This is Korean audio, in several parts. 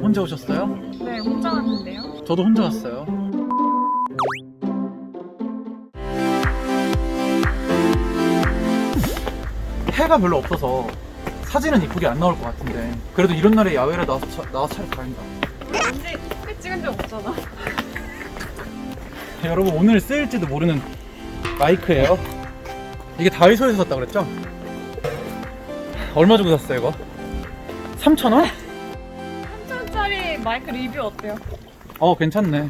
혼자 오셨어요? 네, 혼자 왔는데요. 저도 혼자 왔어요. 해가 별로 없어서 사진은 이쁘게 안 나올 것 같은데 그래도 이런 날에 야외를 나와서 차를 다닌다. 우리 언제 택배 찍은 적 없잖아. 여러분 오늘 쓰일지도 모르는 마이크예요. 이게 다이소에서 샀다 그랬죠? 얼마 주고 샀어요 이거? 3,000원? 3,000원짜리 마이크 리뷰 어때요? 괜찮네.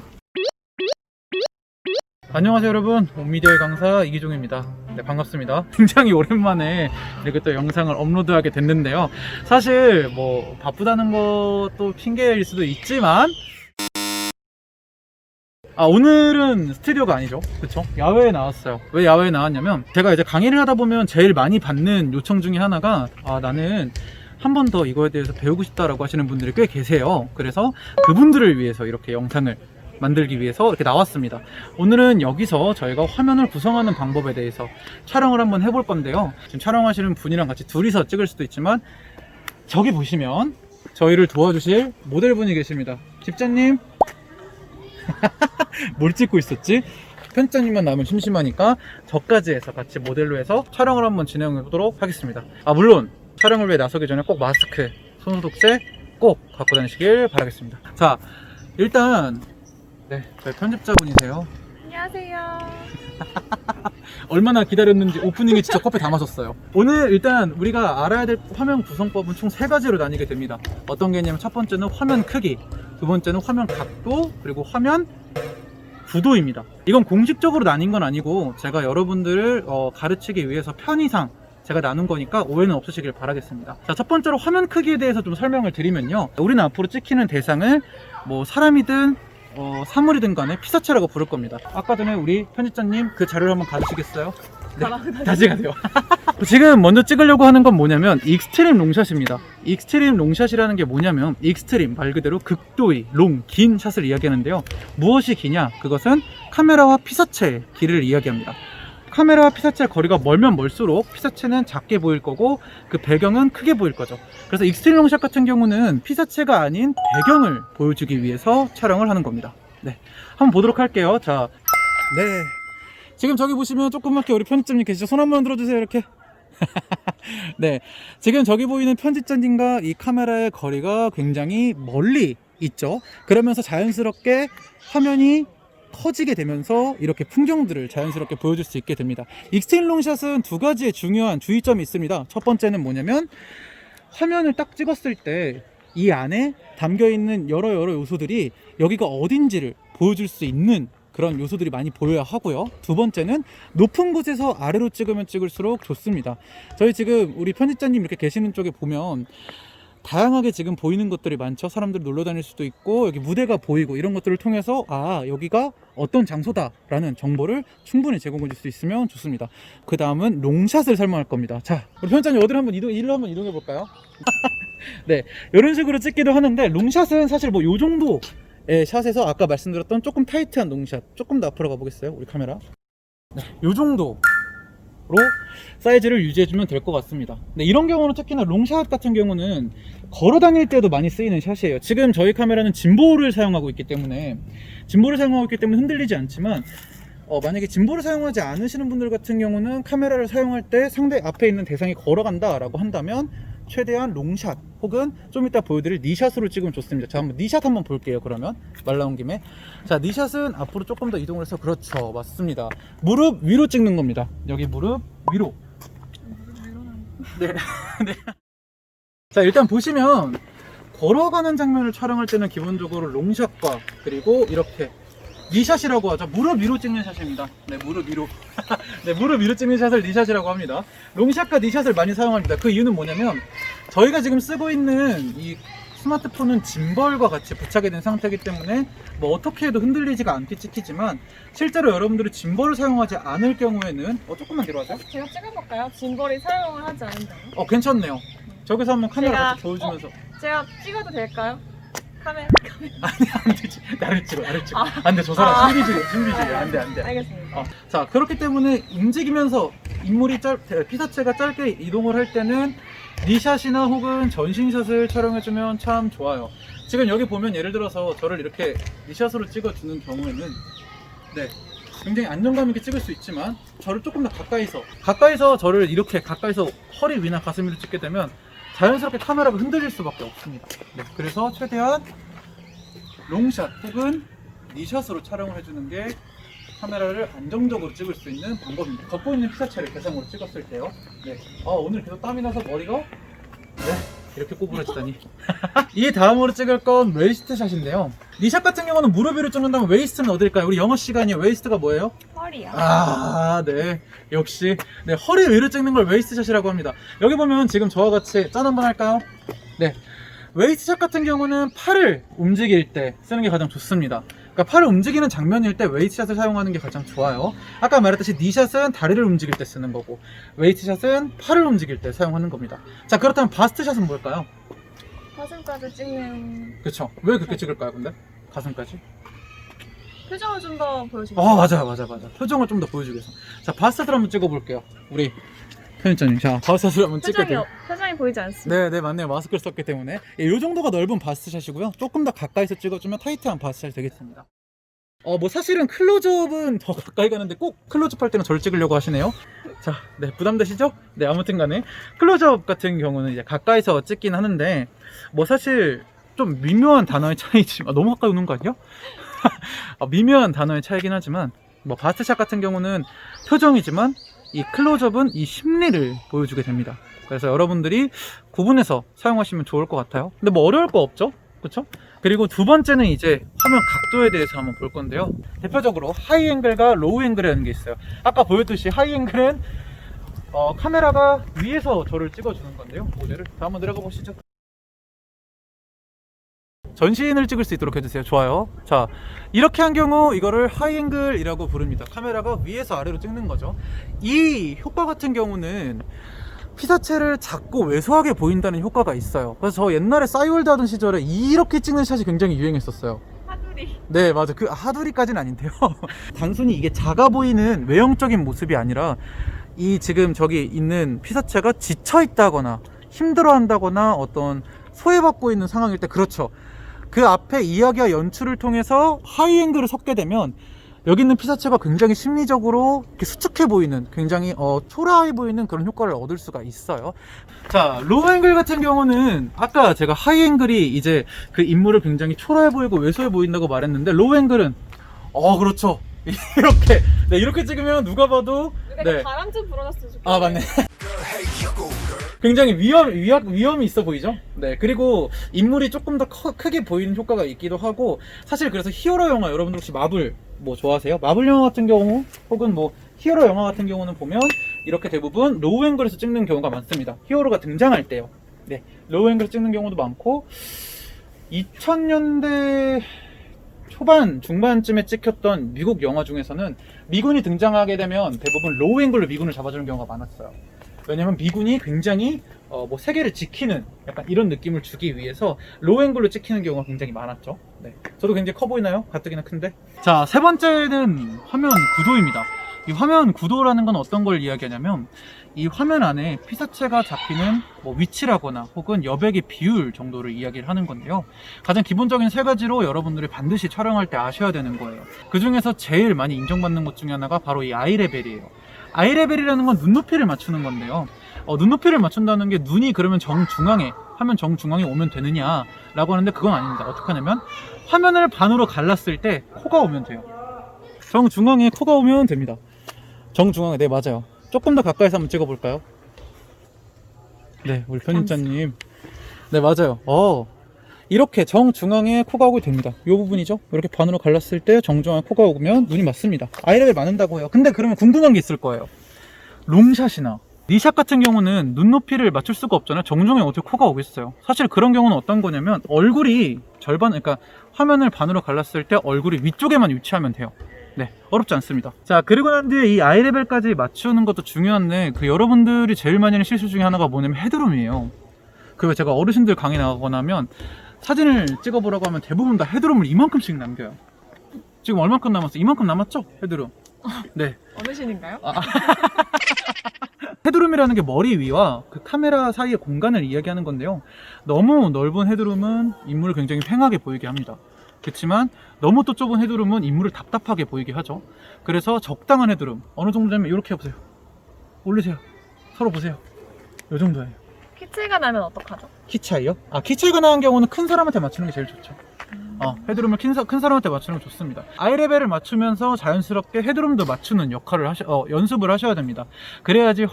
안녕하세요 여러분, 온미디어의 강사 이기종입니다. 네, 반갑습니다. 굉장히 오랜만에 이렇게 또 영상을 업로드하게 됐는데요. 사실 뭐 바쁘다는 것도 핑계일 수도 있지만 오늘은 스튜디오가 아니죠, 그쵸? 야외에 나왔어요. 왜 야외에 나왔냐면 제가 이제 강의를 하다 보면 제일 많이 받는 요청 중에 하나가 나는 한 번 더 이거에 대해서 배우고 싶다라고 하시는 분들이 꽤 계세요. 그래서 그분들을 위해서 이렇게 영상을 만들기 위해서 이렇게 나왔습니다. 오늘은 여기서 저희가 화면을 구성하는 방법에 대해서 촬영을 한번 해볼 건데요. 지금 촬영하시는 분이랑 같이 둘이서 찍을 수도 있지만 저기 보시면 저희를 도와주실 모델분이 계십니다. 집자님. 뭘 찍고 있었지? 편집자님만 나오면 심심하니까 저까지 해서 같이 모델로 해서 촬영을 한번 진행해 보도록 하겠습니다. 물론 촬영을 위해 나서기 전에 꼭 마스크, 손소독제 꼭 갖고 다니시길 바라겠습니다. 자, 일단 네, 저희 편집자분이세요. 안녕하세요. 얼마나 기다렸는지 오프닝에 직접 커피 다 마셨어요. 오늘 일단 우리가 알아야 될 화면 구성법은 총 3가지로 나뉘게 됩니다. 어떤 게 있냐면 첫 번째는 화면 크기, 두 번째는 화면 각도, 그리고 화면 구도입니다. 이건 공식적으로 나뉜 건 아니고 제가 여러분들을 가르치기 위해서 편의상 제가 나눈 거니까 오해는 없으시길 바라겠습니다. 자, 첫 번째로 화면 크기에 대해서 좀 설명을 드리면요, 우리는 앞으로 찍히는 대상을 뭐 사람이든 사물이든 간에 피사체라고 부를 겁니다. 아까 전에 우리 편집자님 그 자료를 한번 가주시겠어요? 네, 다시 가세요. 지금 먼저 찍으려고 하는 건 뭐냐면 익스트림 롱샷입니다. 익스트림 롱샷이라는 게 뭐냐면 익스트림 말 그대로 극도의 롱, 긴 샷을 이야기하는데요. 무엇이 기냐? 그것은 카메라와 피사체의 길이를 이야기합니다. 카메라와 피사체의 거리가 멀면 멀수록 피사체는 작게 보일 거고 그 배경은 크게 보일 거죠. 그래서 익스트림 롱샷 같은 경우는 피사체가 아닌 배경을 보여주기 위해서 촬영을 하는 겁니다. 네, 한번 보도록 할게요. 자, 네, 지금 저기 보시면 조그맣게 우리 편집자님 계시죠? 손 한번 들어주세요. 이렇게. 네, 지금 저기 보이는 편집자님과 이 카메라의 거리가 굉장히 멀리 있죠. 그러면서 자연스럽게 화면이 커지게 되면서 이렇게 풍경들을 자연스럽게 보여줄 수 있게 됩니다. 익스트림 롱샷은 2가지의 중요한 주의점이 있습니다. 첫 번째는 뭐냐면 화면을 딱 찍었을 때 이 안에 담겨있는 여러 요소들이 여기가 어딘지를 보여줄 수 있는 그런 요소들이 많이 보여야 하고요. 두 번째는 높은 곳에서 아래로 찍으면 찍을수록 좋습니다. 저희 지금 우리 편집자님 이렇게 계시는 쪽에 보면 다양하게 지금 보이는 것들이 많죠. 사람들이 놀러 다닐 수도 있고 여기 무대가 보이고 이런 것들을 통해서 여기가 어떤 장소다라는 정보를 충분히 제공해 줄 수 있으면 좋습니다. 그 다음은 롱샷을 설명할 겁니다. 자, 우리 편집자님 어디로 한번 일로 한번 이동해 볼까요? 네, 이런 식으로 찍기도 하는데 롱샷은 사실 뭐 요 정도의 샷에서 아까 말씀드렸던 조금 타이트한 롱샷, 조금 더 앞으로 가보겠어요, 우리 카메라. 네, 요 정도로 사이즈를 유지해주면 될 것 같습니다. 네, 이런 경우는 특히나 롱샷 같은 경우는 걸어 다닐 때도 많이 쓰이는 샷이에요. 지금 저희 카메라는 짐볼을 사용하고 있기 때문에 흔들리지 않지만 만약에 짐볼을 사용하지 않으시는 분들 같은 경우는 카메라를 사용할 때 상대 앞에 있는 대상이 걸어간다 라고 한다면 최대한 롱샷 혹은 좀 이따 보여드릴 니샷으로 찍으면 좋습니다. 자, 한번 니샷 한번 볼게요. 그러면 말 나온 김에, 자, 니샷은 앞으로 조금 더 이동을 해서, 그렇죠, 맞습니다, 무릎 위로 찍는 겁니다. 여기 무릎 위로. 네. 네. 자, 일단 보시면 걸어가는 장면을 촬영할 때는 기본적으로 롱샷과 그리고 이렇게 니샷이라고 하죠. 무릎 위로 찍는 샷입니다. 네, 무릎 위로. 네, 무릎 위로 찍는 샷을 니샷이라고 합니다. 롱샷과 니샷을 많이 사용합니다. 그 이유는 뭐냐면 저희가 지금 쓰고 있는 이 스마트폰은 짐벌과 같이 부착이 된 상태이기 때문에 뭐 어떻게 해도 흔들리지가 않게 찍히지만 실제로 여러분들이 짐벌을 사용하지 않을 경우에는 조금만 뒤로하세요. 제가 찍어볼까요? 짐벌이 사용을 하지 않는다요? 괜찮네요. 저기서 한번 카메라 같이 보여주면서. 제가 찍어도 될까요? 카메라. 아니, 안 되지. 나를 찍어. 안 돼, 저 사람 신비주의. 안 돼. 알겠습니다. 자, 그렇기 때문에 움직이면서 피사체가 짧게 이동을 할 때는 니샷이나 혹은 전신샷을 촬영해주면 참 좋아요. 지금 여기 보면 예를 들어서 저를 이렇게 니샷으로 찍어주는 경우에는 네, 굉장히 안정감 있게 찍을 수 있지만 저를 조금 더 가까이서 저를 이렇게 가까이서 허리 위나 가슴 위로 찍게 되면 자연스럽게 카메라가 흔들릴 수밖에 없습니다. 네, 그래서 최대한 롱샷 혹은 니샷으로 촬영을 해주는 게 카메라를 안정적으로 찍을 수 있는 방법입니다. 걷고 있는 피사체를 대상으로 찍었을 때요. 네. 오늘 계속 땀이 나서 머리가 이렇게 꼬부러지다니. 이 다음으로 찍을 건 웨이스트 샷인데요. 니샷 같은 경우는 무릎 위로 찍는다면 웨이스트는 어딜까요? 우리 영어 시간이에요. 웨이스트가 뭐예요? 허리요. 네. 역시. 네, 허리 위로 찍는 걸 웨이스트 샷이라고 합니다. 여기 보면 지금 저와 같이 짠 한번 할까요? 네. 웨이스트 샷 같은 경우는 팔을 움직일 때 쓰는 게 가장 좋습니다. 그러니까 팔을 움직이는 장면일 때 웨이트샷을 사용하는 게 가장 좋아요. 아까 말했듯이 니샷은 다리를 움직일 때 쓰는 거고 웨이트샷은 팔을 움직일 때 사용하는 겁니다. 자, 그렇다면 바스트샷은 뭘까요? 가슴까지 찍는. 그쵸. 왜 그렇게 찍을까요 근데? 가슴까지? 표정을 좀 더 보여주고. 맞아. 표정을 좀 더 보여주기 위해서. 자, 바스트샷을 한번 찍어볼게요. 우리 편집자님. 자, 바스트샷을 한번 찍게 표정이 보이지 않습니다. 네, 맞네요. 마스크를 썼기 때문에. 이 정도가 넓은 바스트샷이고요. 조금 더 가까이서 찍어주면 타이트한 바스트샷이 되겠습니다. 사실은 클로즈업은 더 가까이 가는데 꼭 클로즈업 할 때는 저를 찍으려고 하시네요. 자, 네, 부담되시죠? 네, 아무튼 간에 클로즈업 같은 경우는 이제 가까이서 찍긴 하는데 사실 좀 미묘한 단어의 차이지만 너무 가까이 오는 거 아니야? 미묘한 단어의 차이긴 하지만 바스트샷 같은 경우는 표정이지만 이 클로즈업은 이 심리를 보여주게 됩니다. 그래서 여러분들이 구분해서 사용하시면 좋을 것 같아요. 근데 어려울 거 없죠? 그쵸? 그리고 두 번째는 이제 화면 각도에 대해서 한번 볼 건데요. 대표적으로 하이 앵글과 로우 앵글이라는 게 있어요. 아까 보였듯이 하이 앵글은 카메라가 위에서 저를 찍어주는 건데요. 모델을. 자, 한번 내려가 보시죠. 전신을 찍을 수 있도록 해주세요. 좋아요. 자, 이렇게 한 경우 이거를 하이앵글이라고 부릅니다. 카메라가 위에서 아래로 찍는 거죠. 이 효과 같은 경우는 피사체를 작고 왜소하게 보인다는 효과가 있어요. 그래서 저 옛날에 싸이월드 하던 시절에 이렇게 찍는 샷이 굉장히 유행했었어요. 하두리. 네, 맞아. 그 하두리까지는 아닌데요. 단순히 이게 작아 보이는 외형적인 모습이 아니라 이 지금 저기 있는 피사체가 지쳐 있다거나 힘들어 한다거나 어떤 소외받고 있는 상황일 때, 그렇죠, 그 앞에 이야기와 연출을 통해서 하이앵글을 섞게 되면 여기 있는 피사체가 굉장히 심리적으로 이렇게 수축해 보이는, 굉장히 초라해 보이는 그런 효과를 얻을 수가 있어요. 자, 로우 앵글 같은 경우는 아까 제가 하이앵글이 이제 그 인물을 굉장히 초라해 보이고 왜소해 보인다고 말했는데, 로우 앵글은 그렇죠, 이렇게 찍으면 누가 봐도 바람 좀 불어줬으면 좋겠어요. 아, 맞네. 굉장히 위험이 있어 보이죠? 네, 그리고 인물이 조금 더 크게 보이는 효과가 있기도 하고, 사실 그래서 히어로 영화, 여러분들 혹시 마블 좋아하세요? 마블 영화 같은 경우 혹은 히어로 영화 같은 경우는 보면 이렇게 대부분 로우 앵글에서 찍는 경우가 많습니다. 히어로가 등장할 때요. 네, 로우 앵글에서 찍는 경우도 많고, 2000년대 초반 중반쯤에 찍혔던 미국 영화 중에서는 미군이 등장하게 되면 대부분 로우 앵글로 미군을 잡아주는 경우가 많았어요. 왜냐면 미군이 굉장히 세계를 지키는 약간 이런 느낌을 주기 위해서 로우 앵글로 찍히는 경우가 굉장히 많았죠. 네, 저도 굉장히 커 보이나요? 가뜩이나 큰데. 자, 세 번째는 화면 구도입니다. 이 화면 구도라는 건 어떤 걸 이야기하냐면, 이 화면 안에 피사체가 잡히는 위치라거나 혹은 여백의 비율 정도를 이야기를 하는 건데요. 가장 기본적인 세 가지로 여러분들이 반드시 촬영할 때 아셔야 되는 거예요. 그 중에서 제일 많이 인정받는 것 중에 하나가 바로 이 아이 레벨이에요. 아이 레벨이라는 건 눈높이를 맞추는 건데요. 눈높이를 맞춘다는 게 눈이 그러면 화면 정중앙에 오면 되느냐 라고 하는데, 그건 아닙니다. 어떻게 하냐면 화면을 반으로 갈랐을 때 코가 오면 돼요. 정중앙에 코가 오면 됩니다. 정중앙에. 네, 맞아요. 조금 더 가까이서 한번 찍어볼까요? 네, 우리 편집자님. 네, 맞아요. 이렇게 정중앙에 코가 오게 됩니다. 이 부분이죠. 이렇게 반으로 갈랐을 때 정중앙에 코가 오면 눈이 맞습니다. 아이레벨 맞는다고 해요. 근데 그러면 궁금한 게 있을 거예요. 롱샷이나 니샷 같은 경우는 눈높이를 맞출 수가 없잖아요. 정중앙에 어떻게 코가 오겠어요? 사실 그런 경우는 어떤 거냐면, 얼굴이 그러니까 화면을 반으로 갈랐을 때 얼굴이 위쪽에만 위치하면 돼요. 네, 어렵지 않습니다. 자, 그리고 난 뒤에 이 아이 레벨까지 맞추는 것도 중요한데, 여러분들이 제일 많이 하는 실수 중에 하나가 뭐냐면 헤드룸이에요. 제가 어르신들 강의 나가거나 하면 사진을 찍어보라고 하면 대부분 다 헤드룸을 이만큼씩 남겨요. 지금 얼만큼 남았어? 이만큼 남았죠? 헤드룸. 네. 어르신인가요? 헤드룸이라는 게 머리 위와 그 카메라 사이의 공간을 이야기하는 건데요. 너무 넓은 헤드룸은 인물을 굉장히 휑하게 보이게 합니다. 그렇지만 너무 또 좁은 헤드룸은 인물을 답답하게 보이게 하죠. 그래서 적당한 헤드룸, 어느 정도 되면 이렇게 해보세요. 올리세요. 서로 보세요. 이 정도예요. 키 차이가 나면 어떡하죠? 키 차이요? 키 차이가 나는 경우는 큰 사람한테 맞추는 게 제일 좋죠. 헤드룸을 큰 사람한테 맞추는 게 좋습니다. 아이 레벨을 맞추면서 자연스럽게 헤드룸도 맞추는 역할을 연습을 하셔야 됩니다. 그래야지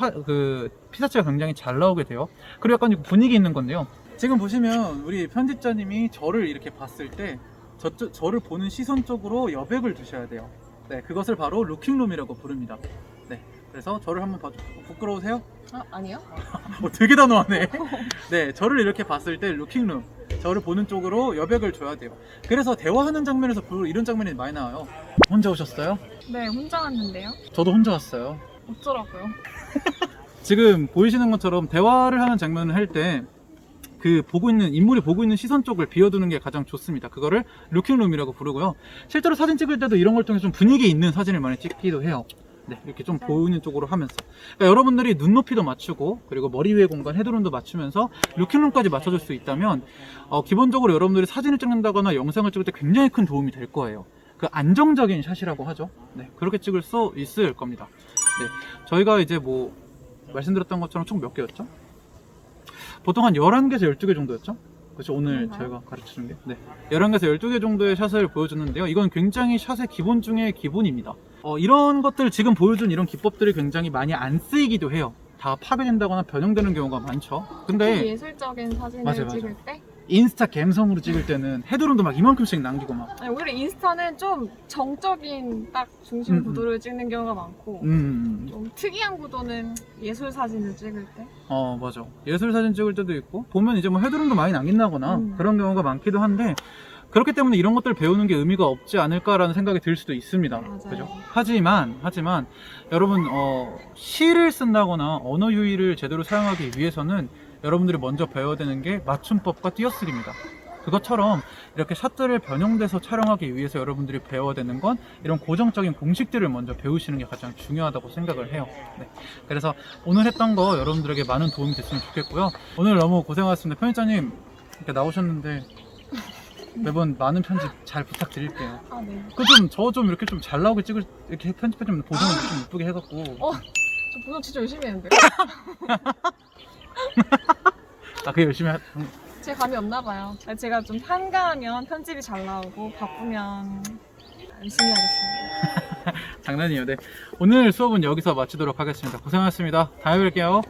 피사체가 굉장히 잘 나오게 돼요. 그리고 약간 분위기 있는 건데요. 지금 보시면 우리 편집자님이 저를 이렇게 봤을 때 저를 보는 시선 쪽으로 여백을 두셔야 돼요. 네, 그것을 바로 루킹룸이라고 부릅니다. 네, 그래서 저를 한번 봐주세요. 부끄러우세요? 아니요. 되게 단호하네. 네, 저를 이렇게 봤을 때 루킹룸, 저를 보는 쪽으로 여백을 줘야 돼요. 그래서 대화하는 장면에서 이런 장면이 많이 나와요. 혼자 오셨어요? 네, 혼자 왔는데요. 저도 혼자 왔어요. 어쩌라고요? 지금 보이시는 것처럼 대화를 하는 장면을 할 때 인물이 보고 있는 시선 쪽을 비워두는 게 가장 좋습니다. 그거를 루킹룸이라고 부르고요. 실제로 사진 찍을 때도 이런 걸 통해서 좀 분위기 있는 사진을 많이 찍기도 해요. 네, 이렇게 좀 보이는 쪽으로 하면서. 그러니까 여러분들이 눈높이도 맞추고, 그리고 머리 위의 공간, 헤드룸도 맞추면서 루킹룸까지 맞춰줄 수 있다면, 기본적으로 여러분들이 사진을 찍는다거나 영상을 찍을 때 굉장히 큰 도움이 될 거예요. 그 안정적인 샷이라고 하죠. 네, 그렇게 찍을 수 있을 겁니다. 네, 저희가 이제 말씀드렸던 것처럼 총 몇 개였죠? 보통 한 11개에서 12개 정도였죠? 그렇죠. 오늘 저희가 가르쳐준 게. 네. 11개에서 12개 정도의 샷을 보여주는데요. 이건 굉장히 샷의 기본 중에 기본입니다. 이런 것들 지금 보여준 이런 기법들이 굉장히 많이 안 쓰이기도 해요. 다 파괴된다거나 변형되는 경우가 많죠. 근데 예술적인 사진을 맞아요. 찍을 때? 인스타 갬성으로 찍을 때는 헤드룸도 막 이만큼씩 남기고 막. 아니, 오히려 인스타는 좀 정적인 딱 중심 구도를 찍는 경우가 많고 좀 특이한 구도는 예술 사진을 찍을 때. 맞아. 예술 사진 찍을 때도 있고 보면 이제 헤드룸도 많이 남긴다거나 그런 경우가 많기도 한데, 그렇기 때문에 이런 것들을 배우는 게 의미가 없지 않을까라는 생각이 들 수도 있습니다. 맞아요. 그죠? 하지만 여러분 시를 쓴다거나 언어 유희를 제대로 사용하기 위해서는 여러분들이 먼저 배워야 되는 게 맞춤법과 띄어쓰기입니다. 그것처럼 이렇게 샷들을 변형돼서 촬영하기 위해서 여러분들이 배워야 되는 건 이런 고정적인 공식들을 먼저 배우시는 게 가장 중요하다고 생각을 해요. 네. 그래서 오늘 했던 거 여러분들에게 많은 도움이 됐으면 좋겠고요. 오늘 너무 고생하셨습니다. 편집자님 이렇게 나오셨는데 매번 많은 편집 잘 부탁드릴게요. 네. 저 좀 이렇게 좀 잘 나오게 이렇게 편집해 좀 보정을 좀 이쁘게 해갖고. 저 보정 진짜 열심히 했는데. 그게 열심히 제 감이 없나 봐요. 제가 좀 한가하면 편집이 잘 나오고 바쁘면 열심히 하겠습니다. 장난이에요. 네. 오늘 수업은 여기서 마치도록 하겠습니다. 고생하셨습니다. 다음에 뵐게요.